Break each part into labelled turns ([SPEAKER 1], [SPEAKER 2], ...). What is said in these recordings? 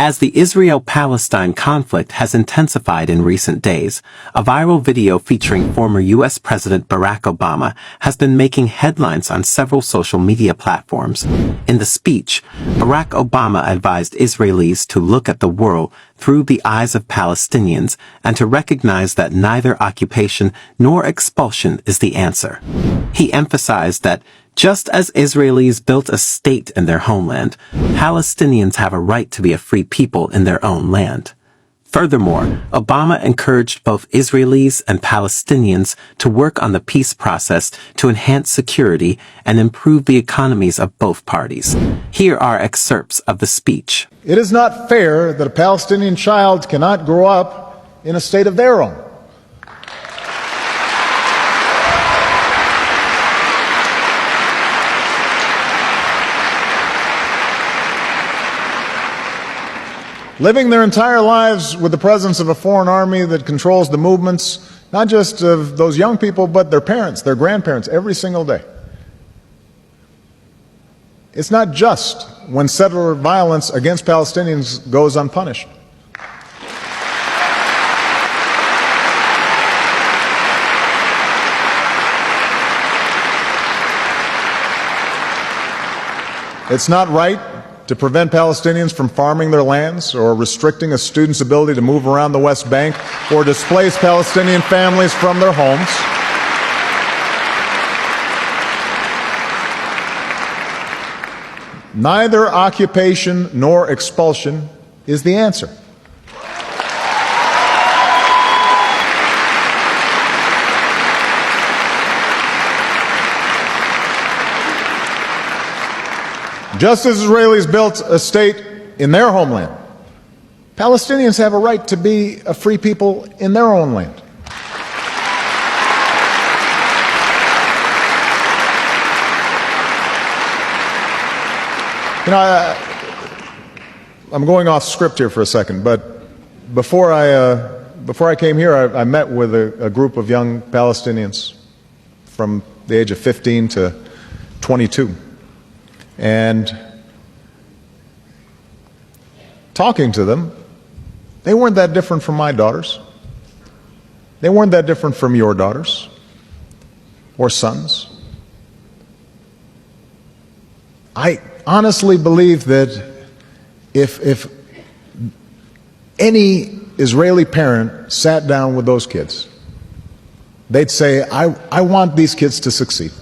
[SPEAKER 1] As the Israel-Palestine conflict has intensified in recent days, a viral video featuring former U.S. President Barack Obama has been making headlines on several social media platforms. In the speech, Barack Obama advised Israelis to look at the world through the eyes of Palestinians and to recognize that neither occupation nor expulsion is the answer. He emphasized that just as Israelis built a state in their homeland, Palestinians have a right to be a free people in their own land. Furthermore, Obama encouraged both Israelis and Palestinians to work on the peace process to enhance security and improve the economies of both parties. Here are excerpts of the speech.
[SPEAKER 2] It is not fair that a Palestinian child cannot grow up in a state of their own. Living their entire lives with the presence of a foreign army that controls the movements, not just of those young people, but their parents, their grandparents, every single day. It's not just when settler violence against Palestinians goes unpunished. It's not right to prevent Palestinians from farming their lands or restricting a student's ability to move around the West Bank or displace Palestinian families from their homes. Neither occupation nor expulsion is the answer. Just as Israelis built a state in their homeland, Palestinians have a right to be a free people in their own land. You know, I'm going off script here for a second, but before I came here, I met with a group of young Palestinians from the age of 15 to 22. And talking to them, they weren't that different from my daughters. They weren't that different from your daughters or sons. I honestly believe that if any Israeli parent sat down with those kids, they'd say, I want these kids to succeed.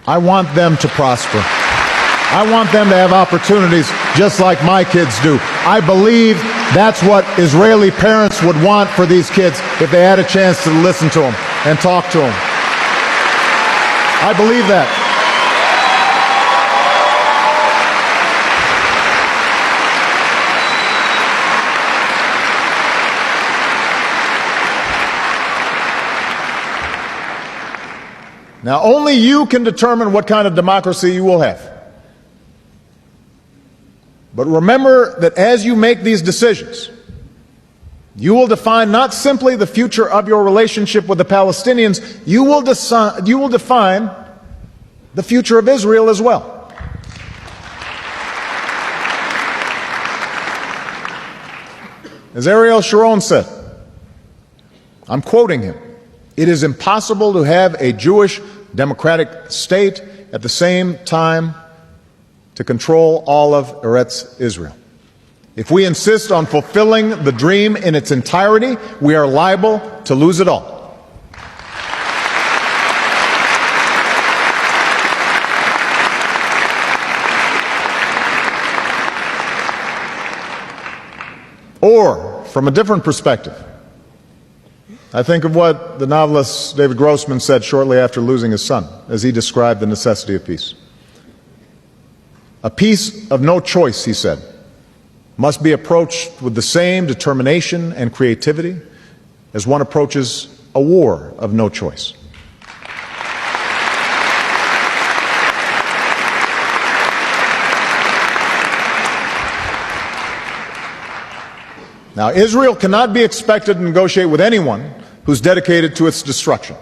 [SPEAKER 2] I want them to prosper. I want them to have opportunities just like my kids do. I believe that's what Israeli parents would want for these kids if they had a chance to listen to them and talk to them. I believe that. Now, only you can determine what kind of democracy you will have. But remember that as you make these decisions, you will define not simply the future of your relationship with the Palestinians, you will define the future of Israel as well. As Ariel Sharon said, I'm quoting him, "It is impossible to have a Jewish democratic state at the same time to control all of Eretz Israel. If we insist on fulfilling the dream in its entirety, we are liable to lose it all." Or, from a different perspective, I think of what the novelist David Grossman said shortly after losing his son, as he described the necessity of peace. A peace of no choice, he said, must be approached with the same determination and creativity as one approaches a war of no choice. Now, Israel cannot be expected to negotiate with anyone who's dedicated to its destruction.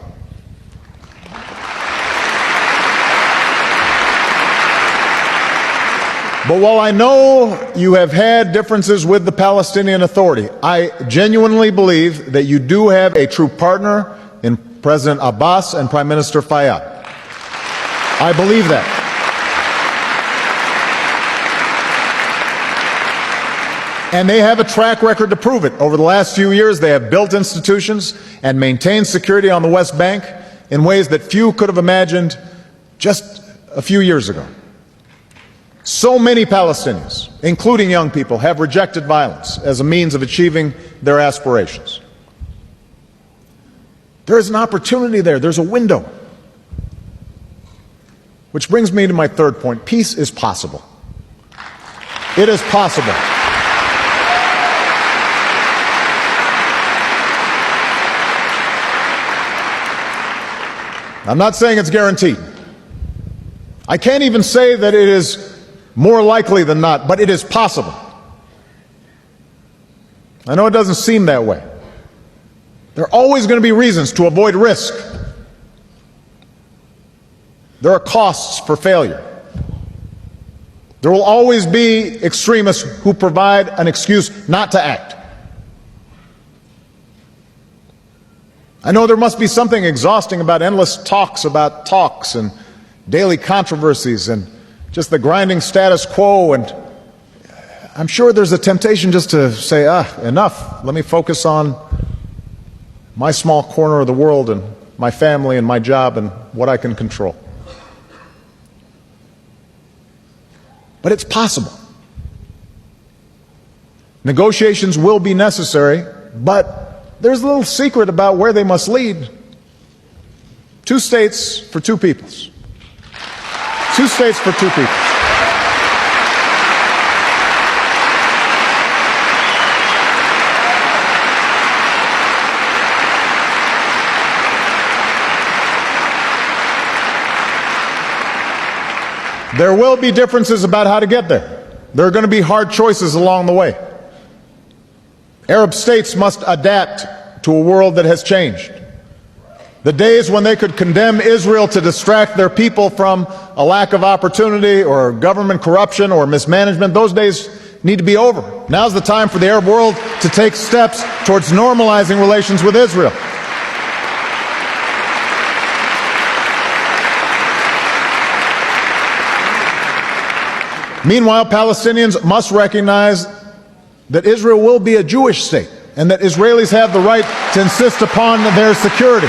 [SPEAKER 2] But while I know you have had differences with the Palestinian Authority, I genuinely believe that you do have a true partner in President Abbas and Prime Minister Fayyad. I believe that. And they have a track record to prove it. Over the last few years, they have built institutions and maintained security on the West Bank in ways that few could have imagined just a few years ago. So many Palestinians, including young people, have rejected violence as a means of achieving their aspirations. There is an opportunity there. There's a window. Which brings me to my third point. Peace is possible. It is possible. I'm not saying it's guaranteed. I can't even say that it is more likely than not, but it is possible. I know it doesn't seem that way. There are always going to be reasons to avoid risk. There are costs for failure. There will always be extremists who provide an excuse not to act. I know there must be something exhausting about endless talks about talks and daily controversies and just the grinding status quo, and I'm sure there's a temptation just to say, enough, let me focus on my small corner of the world and my family and my job and what I can control. But it's possible. Negotiations will be necessary, but there's a little secret about where they must lead. 2 states for 2 peoples. 2 states for 2 people. There will be differences about how to get there. There are going to be hard choices along the way. Arab states must adapt to a world that has changed. The days when they could condemn Israel to distract their people from a lack of opportunity or government corruption or mismanagement, those days need to be over. Now's the time for the Arab world to take steps towards normalizing relations with Israel. Meanwhile, Palestinians must recognize that Israel will be a Jewish state and that Israelis have the right to insist upon their security.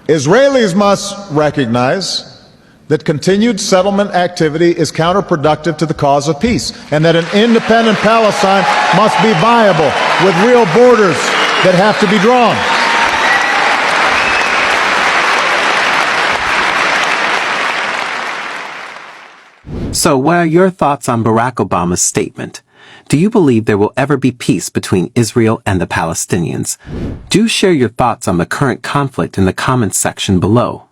[SPEAKER 2] Israelis must recognize that continued settlement activity is counterproductive to the cause of peace, and that an independent Palestine must be viable with real borders that have to be drawn.
[SPEAKER 1] So what are your thoughts on Barack Obama's statement? Do you believe there will ever be peace between Israel and the Palestinians? Do share your thoughts on the current conflict in the comments section below.